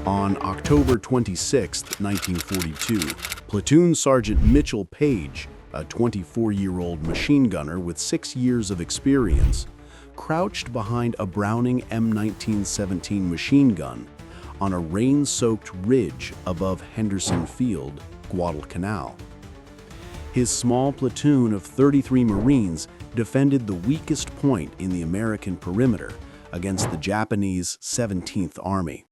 On October 26, 1942, Platoon Sergeant Mitchell Paige, a 24-year-old machine gunner with 6 years of experience, crouched behind a Browning M1917 machine gun on a rain-soaked ridge above Henderson Field, Guadalcanal. His small platoon of 33 Marines defended the weakest point in the American perimeter against the Japanese 17th Army.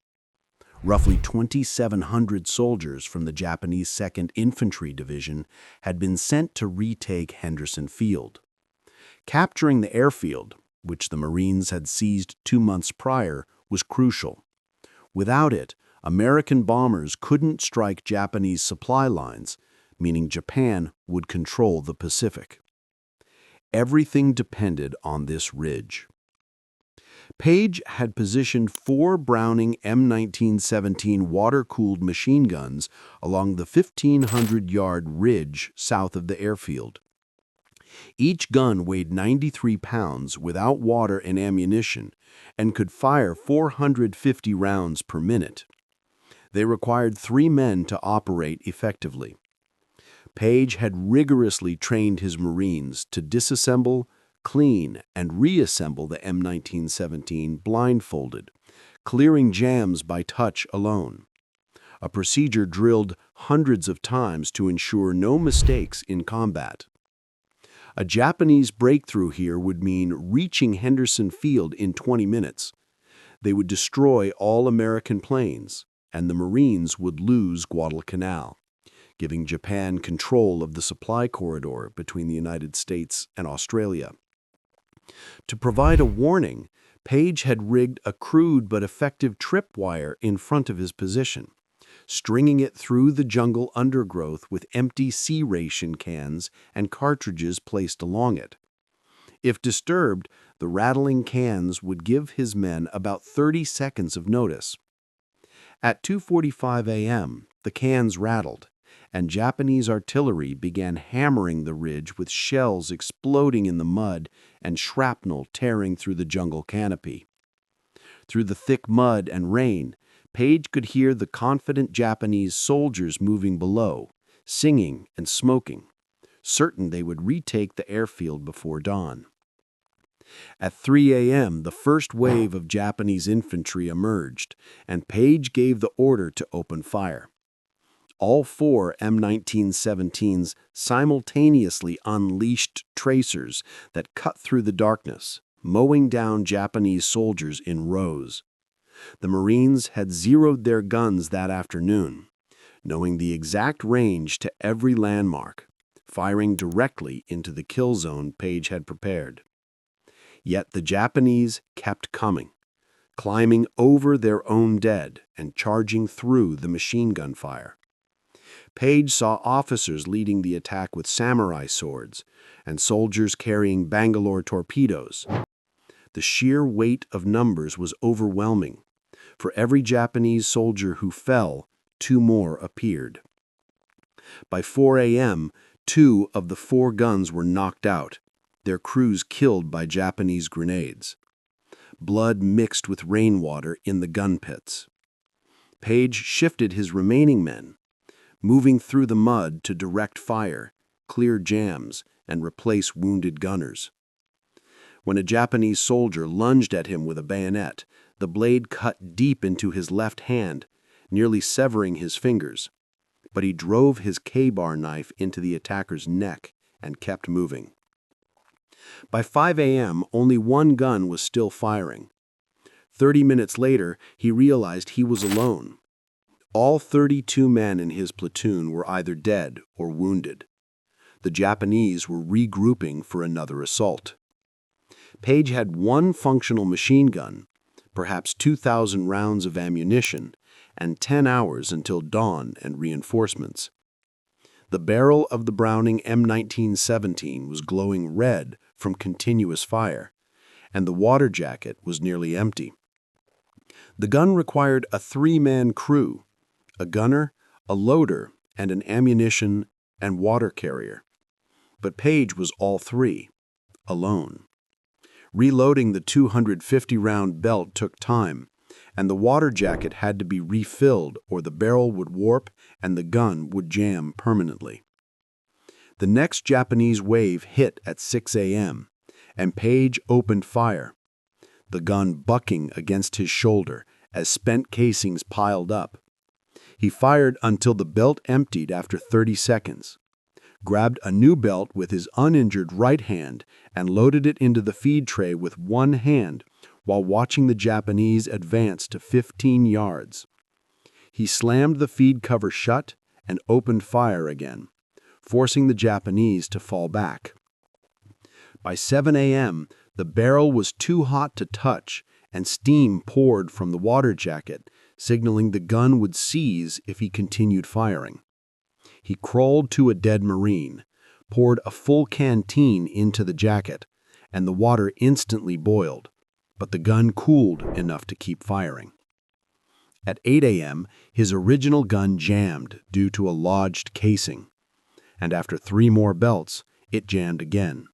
Roughly 2,700 soldiers from the Japanese 2nd Infantry Division had been sent to retake Henderson Field. Capturing the airfield, which the Marines had seized 2 months prior, was crucial. Without it, American bombers couldn't strike Japanese supply lines, meaning Japan would control the Pacific. Everything depended on this ridge. Paige had positioned 4 Browning M1917 water-cooled machine guns along the 1,500-yard ridge south of the airfield. Each gun weighed 93 pounds without water and ammunition and could fire 450 rounds per minute. They required 3 men to operate effectively. Paige had rigorously trained his Marines to disassemble, clean, and reassemble the M1917 blindfolded, clearing jams by touch alone, a procedure drilled hundreds of times to ensure no mistakes in combat. A Japanese breakthrough here would mean reaching Henderson Field in 20 minutes. They would destroy all American planes, and the Marines would lose Guadalcanal, giving Japan control of the supply corridor between the United States and Australia. To provide a warning, Paige had rigged a crude but effective tripwire in front of his position, stringing it through the jungle undergrowth with empty sea ration cans and cartridges placed along it. If disturbed, the rattling cans would give his men about 30 seconds of notice. At 2:45 a.m., the cans rattled, and Japanese artillery began hammering the ridge with shells exploding in the mud and shrapnel tearing through the jungle canopy. Through the thick mud and rain, Paige could hear the confident Japanese soldiers moving below, singing and smoking, certain they would retake the airfield before dawn. At 3 a.m., the first wave of Japanese infantry emerged, and Paige gave the order to open fire. All 4 M1917s simultaneously unleashed tracers that cut through the darkness, mowing down Japanese soldiers in rows. The Marines had zeroed their guns that afternoon, knowing the exact range to every landmark, firing directly into the kill zone Paige had prepared. Yet the Japanese kept coming, climbing over their own dead and charging through the machine gun fire. Paige saw officers leading the attack with samurai swords and soldiers carrying Bangalore torpedoes. The sheer weight of numbers was overwhelming. For every Japanese soldier who fell, 2 more appeared. By 4 a.m., 2 of the 4 guns were knocked out, their crews killed by Japanese grenades. Blood mixed with rainwater in the gun pits. Paige shifted his remaining men, moving through the mud to direct fire, clear jams, and replace wounded gunners. When a Japanese soldier lunged at him with a bayonet, the blade cut deep into his left hand, nearly severing his fingers. But he drove his K-bar knife into the attacker's neck and kept moving. By 5 a.m., only 1 gun was still firing. 30 minutes later, he realized he was alone. All 32 men in his platoon were either dead or wounded. The Japanese were regrouping for another assault. Paige had 1 functional machine gun, perhaps 2,000 rounds of ammunition, and 10 hours until dawn and reinforcements. The barrel of the Browning M1917 was glowing red from continuous fire, and the water jacket was nearly empty. The gun required a 3-man crew, a gunner, a loader, and an ammunition and water carrier. But Paige was all 3, alone. Reloading the 250-round belt took time, and the water jacket had to be refilled or the barrel would warp and the gun would jam permanently. The next Japanese wave hit at 6 a.m., and Paige opened fire, the gun bucking against his shoulder as spent casings piled up. He fired until the belt emptied after 30 seconds, grabbed a new belt with his uninjured right hand and loaded it into the feed tray with one hand while watching the Japanese advance to 15 yards. He slammed the feed cover shut and opened fire again, forcing the Japanese to fall back. By 7 a.m., the barrel was too hot to touch, and steam poured from the water jacket, signaling the gun would seize if he continued firing. He crawled to a dead Marine, poured a full canteen into the jacket, and the water instantly boiled, but the gun cooled enough to keep firing. At 8 a.m., his original gun jammed due to a lodged casing, and after 3 more belts, it jammed again.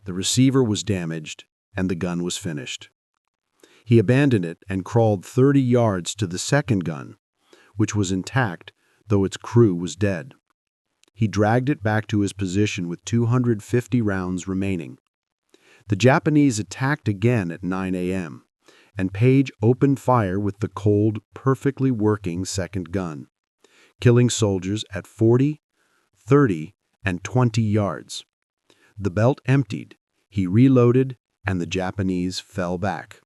The receiver was damaged, and the gun was finished. He abandoned it and crawled 30 yards to the second gun, which was intact, though its crew was dead. He dragged it back to his position with 250 rounds remaining. The Japanese attacked again at 9 a.m., and Paige opened fire with the cold, perfectly working second gun, killing soldiers at 40, 30, and 20 yards. The belt emptied, he reloaded, and the Japanese fell back.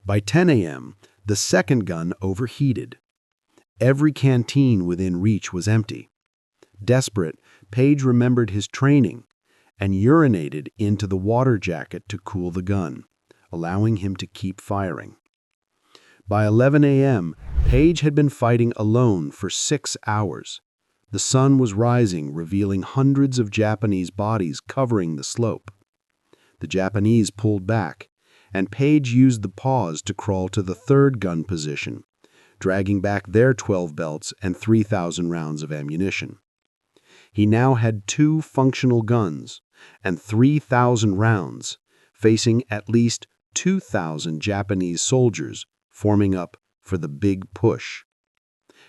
By 10 a.m., the second gun overheated. Every canteen within reach was empty. Desperate, Paige remembered his training and urinated into the water jacket to cool the gun, allowing him to keep firing. By 11 a.m., Paige had been fighting alone for 6 hours. The sun was rising, revealing hundreds of Japanese bodies covering the slope. The Japanese pulled back, and Paige used the pause to crawl to the third gun position, dragging back their 12 belts and 3,000 rounds of ammunition. He now had 2 functional guns and 3,000 rounds, facing at least 2,000 Japanese soldiers forming up for the big push.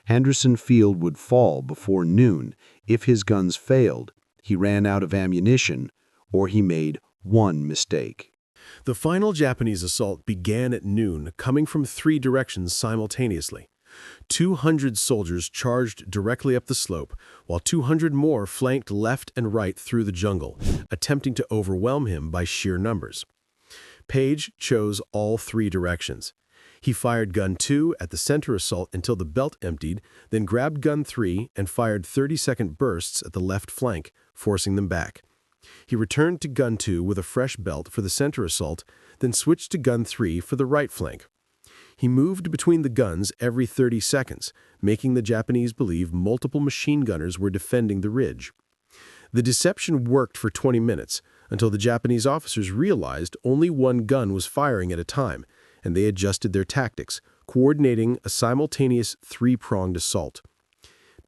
Henderson Field would fall before noon if his guns failed, he ran out of ammunition, or he made one mistake. The final Japanese assault began at noon, coming from 3 directions simultaneously. 200 soldiers charged directly up the slope, while 200 more flanked left and right through the jungle, attempting to overwhelm him by sheer numbers. Paige chose all 3 directions. He fired Gun 2 at the center assault until the belt emptied, then grabbed Gun 3 and fired 30-second bursts at the left flank, forcing them back. He returned to Gun 2 with a fresh belt for the center assault, then switched to Gun 3 for the right flank. He moved between the guns every 30 seconds, making the Japanese believe multiple machine gunners were defending the ridge. The deception worked for 20 minutes, until the Japanese officers realized only one gun was firing at a time, and they adjusted their tactics, coordinating a simultaneous 3-pronged assault.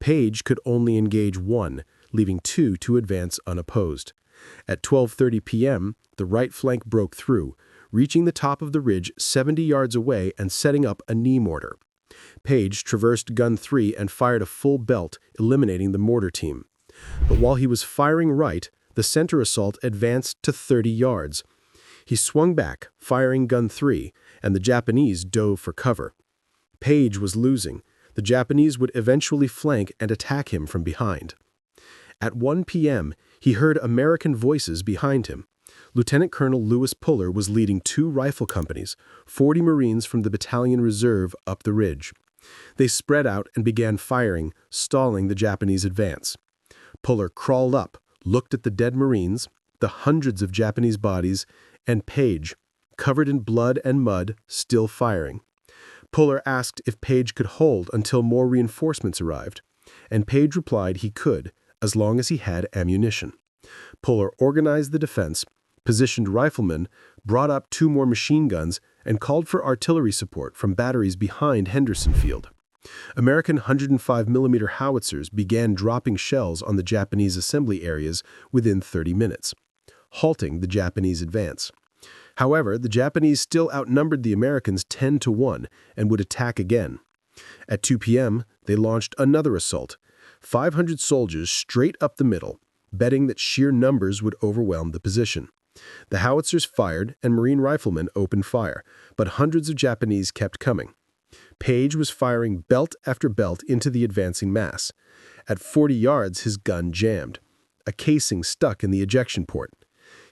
Paige could only engage 1, leaving 2 to advance unopposed. At 12:30 p.m., the right flank broke through, reaching the top of the ridge 70 yards away and setting up a knee mortar. Paige traversed Gun 3 and fired a full belt, eliminating the mortar team. But while he was firing right, the center assault advanced to 30 yards. He swung back, firing Gun 3, and the Japanese dove for cover. Paige was losing. The Japanese would eventually flank and attack him from behind. At 1 p.m., he heard American voices behind him. Lieutenant Colonel Lewis Puller was leading 2 rifle companies, 40 Marines from the Battalion Reserve up the ridge. They spread out and began firing, stalling the Japanese advance. Puller crawled up, looked at the dead Marines, the hundreds of Japanese bodies, and Paige, covered in blood and mud, still firing. Puller asked if Paige could hold until more reinforcements arrived, and Paige replied he could, as long as he had ammunition. Puller organized the defense, positioned riflemen, brought up 2 more machine guns, and called for artillery support from batteries behind Henderson Field. American 105mm howitzers began dropping shells on the Japanese assembly areas within 30 minutes, halting the Japanese advance. However, the Japanese still outnumbered the Americans 10-1 and would attack again. At 2 p.m., they launched another assault, 500 soldiers straight up the middle, betting that sheer numbers would overwhelm the position. The howitzers fired and Marine riflemen opened fire, but hundreds of Japanese kept coming. Paige was firing belt after belt into the advancing mass. At 40 yards, his gun jammed. A casing stuck in the ejection port.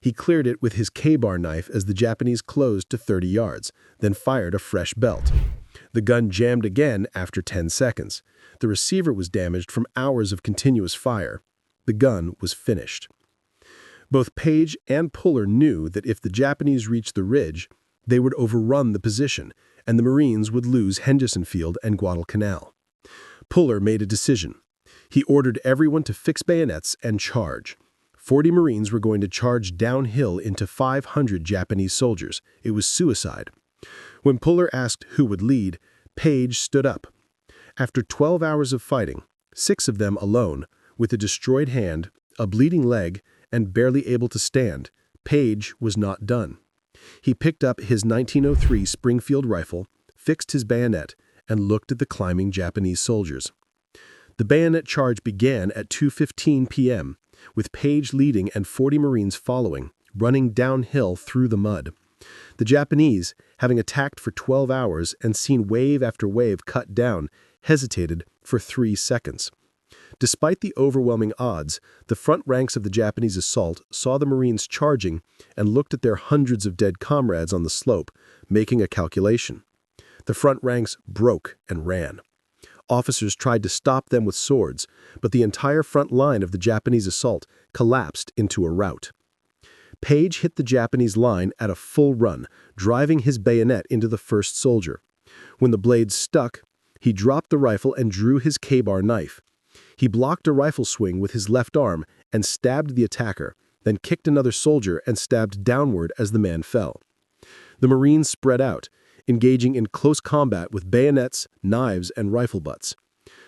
He cleared it with his K-bar knife as the Japanese closed to 30 yards, then fired a fresh belt. The gun jammed again after 10 seconds. The receiver was damaged from hours of continuous fire. The gun was finished. Both Paige and Puller knew that if the Japanese reached the ridge, they would overrun the position, and the Marines would lose Henderson Field and Guadalcanal. Puller made a decision. He ordered everyone to fix bayonets and charge. 40 Marines were going to charge downhill into 500 Japanese soldiers. It was suicide. When Puller asked who would lead, Paige stood up. After 12 hours of fighting, 6 of them alone, with a destroyed hand, a bleeding leg, and barely able to stand, Paige was not done. He picked up his 1903 Springfield rifle, fixed his bayonet, and looked at the climbing Japanese soldiers. The bayonet charge began at 2:15 p.m., with Paige leading and 40 Marines following, running downhill through the mud. The Japanese, having attacked for 12 hours and seen wave after wave cut down, hesitated for 3 seconds. Despite the overwhelming odds, the front ranks of the Japanese assault saw the Marines charging and looked at their hundreds of dead comrades on the slope, making a calculation. The front ranks broke and ran. Officers tried to stop them with swords, but the entire front line of the Japanese assault collapsed into a rout. Paige hit the Japanese line at a full run, driving his bayonet into the first soldier. When the blade stuck, he dropped the rifle and drew his K-bar knife. He blocked a rifle swing with his left arm and stabbed the attacker, then kicked another soldier and stabbed downward as the man fell. The Marines spread out, engaging in close combat with bayonets, knives, and rifle butts.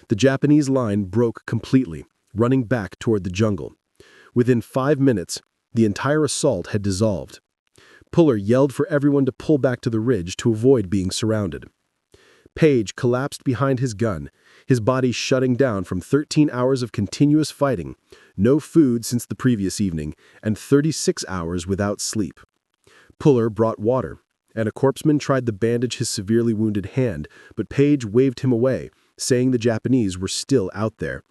The Japanese line broke completely, running back toward the jungle. Within 5 minutes, the entire assault had dissolved. Puller yelled for everyone to pull back to the ridge to avoid being surrounded. Paige collapsed behind his gun, his body shutting down from 13 hours of continuous fighting, no food since the previous evening, and 36 hours without sleep. Puller brought water, and a corpsman tried to bandage his severely wounded hand, but Paige waved him away, saying the Japanese were still out there.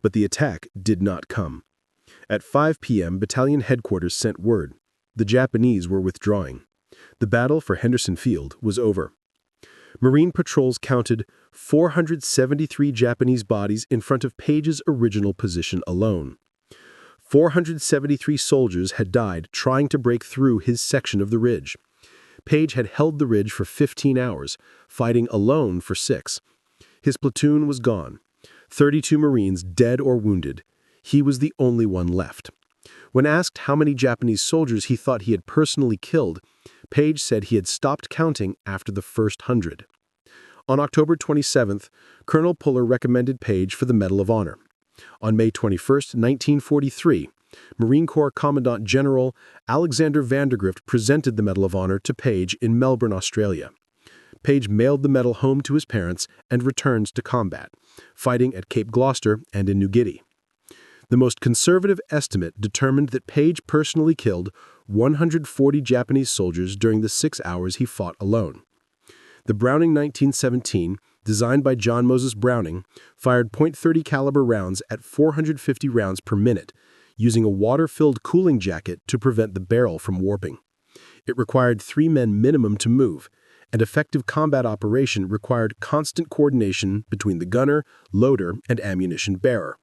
But the attack did not come. At 5 p.m., battalion headquarters sent word. The Japanese were withdrawing. The battle for Henderson Field was over. Marine patrols counted 473 Japanese bodies in front of Paige's original position alone. 473 soldiers had died trying to break through his section of the ridge. Paige had held the ridge for 15 hours, fighting alone for 6. His platoon was gone. 32 Marines dead or wounded. He was the only one left. When asked how many Japanese soldiers he thought he had personally killed, Paige said he had stopped counting after the first 100. On October 27th, Colonel Puller recommended Paige for the Medal of Honor. On May 21, 1943, Marine Corps Commandant General Alexander Vandergrift presented the Medal of Honor to Paige in Melbourne, Australia. Paige mailed the medal home to his parents and returned to combat, fighting at Cape Gloucester and in New Guinea. The most conservative estimate determined that Paige personally killed 140 Japanese soldiers during the 6 hours he fought alone. The Browning 1917, designed by John Moses Browning, fired .30 caliber rounds at 450 rounds per minute, using a water-filled cooling jacket to prevent the barrel from warping. It required 3 men minimum to move, and effective combat operation required constant coordination between the gunner, loader, and ammunition bearer.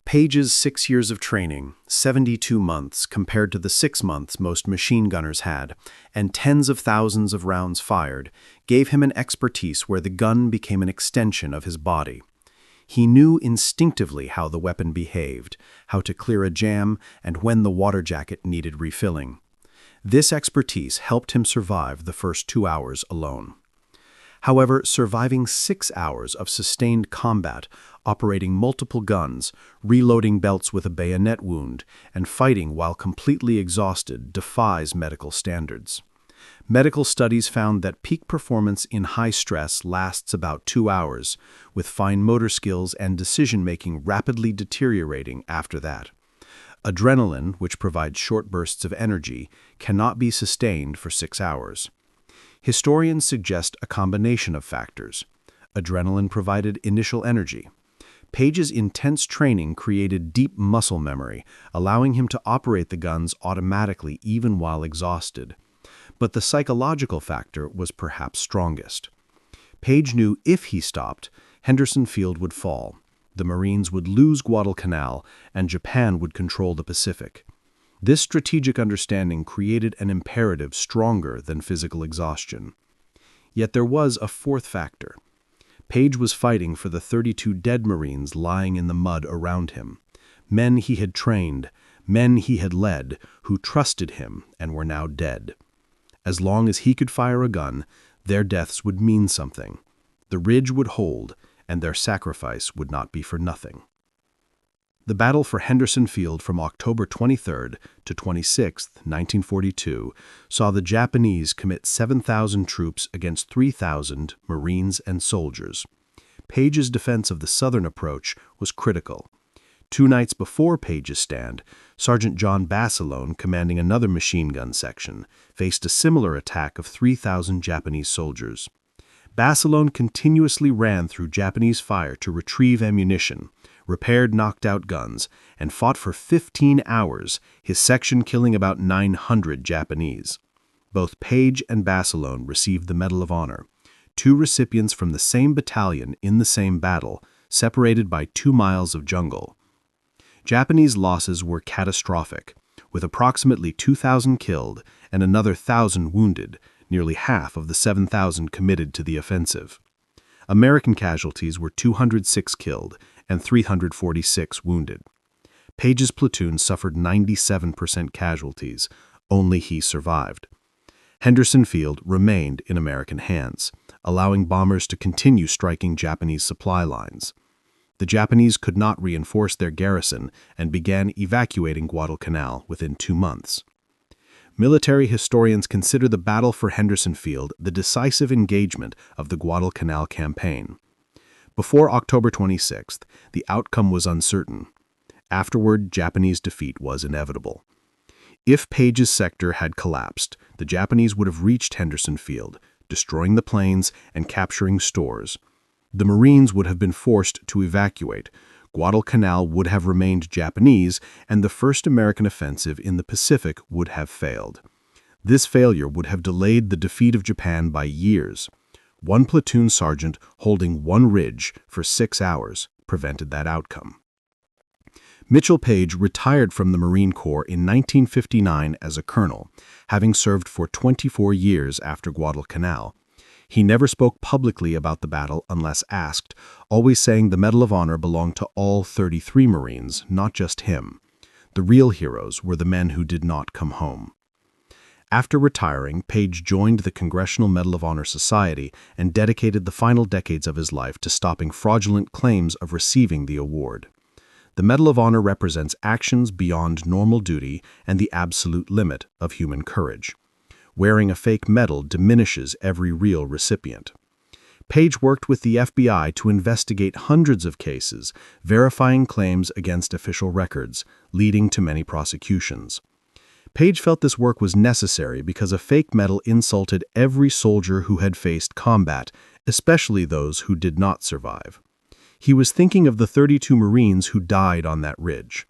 Paige's 6 years of training, 72 months compared to the 6 months most machine gunners had, and tens of thousands of rounds fired, gave him an expertise where the gun became an extension of his body. He knew instinctively how the weapon behaved, how to clear a jam, and when the water jacket needed refilling. This expertise helped him survive the first 2 hours alone. However, surviving 6 hours of sustained combat, operating multiple guns, reloading belts with a bayonet wound, and fighting while completely exhausted defies medical standards. Medical studies found that peak performance in high stress lasts about 2 hours, with fine motor skills and decision-making rapidly deteriorating after that. Adrenaline, which provides short bursts of energy, cannot be sustained for 6 hours. Historians suggest a combination of factors. Adrenaline provided initial energy. Paige's intense training created deep muscle memory, allowing him to operate the guns automatically even while exhausted. But the psychological factor was perhaps strongest. Paige knew if he stopped, Henderson Field would fall, the Marines would lose Guadalcanal, and Japan would control the Pacific. This strategic understanding created an imperative stronger than physical exhaustion. Yet there was a fourth factor. Paige was fighting for the 32 dead Marines lying in the mud around him. Men he had trained, men he had led, who trusted him and were now dead. As long as he could fire a gun, their deaths would mean something. The ridge would hold, and their sacrifice would not be for nothing. The battle for Henderson Field from October 23 to 26, 1942, saw the Japanese commit 7,000 troops against 3,000 Marines and soldiers. Paige's defense of the southern approach was critical. 2 nights before Paige's stand, Sergeant John Basilone, commanding another machine gun section, faced a similar attack of 3,000 Japanese soldiers. Basilone continuously ran through Japanese fire to retrieve ammunition, repaired knocked-out guns, and fought for 15 hours, his section killing about 900 Japanese. Both Paige and Basilone received the Medal of Honor, 2 recipients from the same battalion in the same battle, separated by 2 miles of jungle. Japanese losses were catastrophic, with approximately 2,000 killed and another 1,000 wounded, nearly half of the 7,000 committed to the offensive. American casualties were 206 killed and 346 wounded. Paige's platoon suffered 97% casualties. Only he survived. Henderson Field remained in American hands, allowing bombers to continue striking Japanese supply lines. The Japanese could not reinforce their garrison and began evacuating Guadalcanal within 2 months. Military historians consider the battle for Henderson Field the decisive engagement of the Guadalcanal campaign. Before October 26th, the outcome was uncertain. Afterward, Japanese defeat was inevitable. If Paige's sector had collapsed, the Japanese would have reached Henderson Field, destroying the planes and capturing stores. The Marines would have been forced to evacuate. Guadalcanal would have remained Japanese, and the first American offensive in the Pacific would have failed. This failure would have delayed the defeat of Japan by years. 1 platoon sergeant holding 1 ridge for 6 hours prevented that outcome. Mitchell Paige retired from the Marine Corps in 1959 as a colonel, having served for 24 years after Guadalcanal. He never spoke publicly about the battle unless asked, always saying the Medal of Honor belonged to all 33 Marines, not just him. The real heroes were the men who did not come home. After retiring, Paige joined the Congressional Medal of Honor Society and dedicated the final decades of his life to stopping fraudulent claims of receiving the award. The Medal of Honor represents actions beyond normal duty and the absolute limit of human courage. Wearing a fake medal diminishes every real recipient. Paige worked with the FBI to investigate hundreds of cases, verifying claims against official records, leading to many prosecutions. Paige felt this work was necessary because a fake medal insulted every soldier who had faced combat, especially those who did not survive. He was thinking of the 32 Marines who died on that ridge.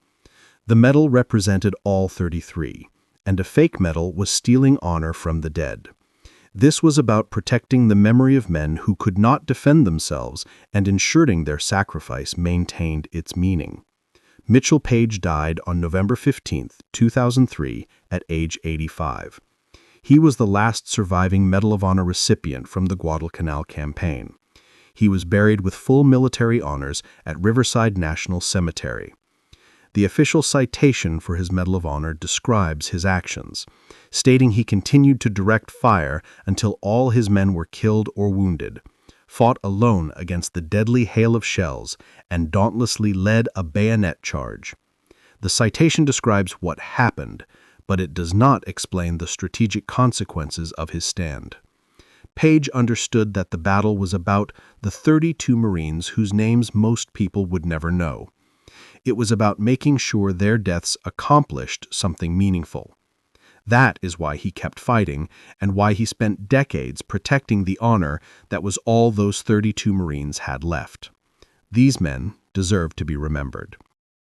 The medal represented all 33. And a fake medal was stealing honor from the dead. This was about protecting the memory of men who could not defend themselves and ensuring their sacrifice maintained its meaning. Mitchell Paige died on November 15, 2003, at age 85. He was the last surviving Medal of Honor recipient from the Guadalcanal campaign. He was buried with full military honors at Riverside National Cemetery. The official citation for his Medal of Honor describes his actions, stating he continued to direct fire until all his men were killed or wounded, fought alone against the deadly hail of shells, and dauntlessly led a bayonet charge. The citation describes what happened, but it does not explain the strategic consequences of his stand. Paige understood that the battle was about the 32 Marines whose names most people would never know. It was about making sure their deaths accomplished something meaningful. That is why he kept fighting and why he spent decades protecting the honor that was all those 32 Marines had left. These men deserve to be remembered.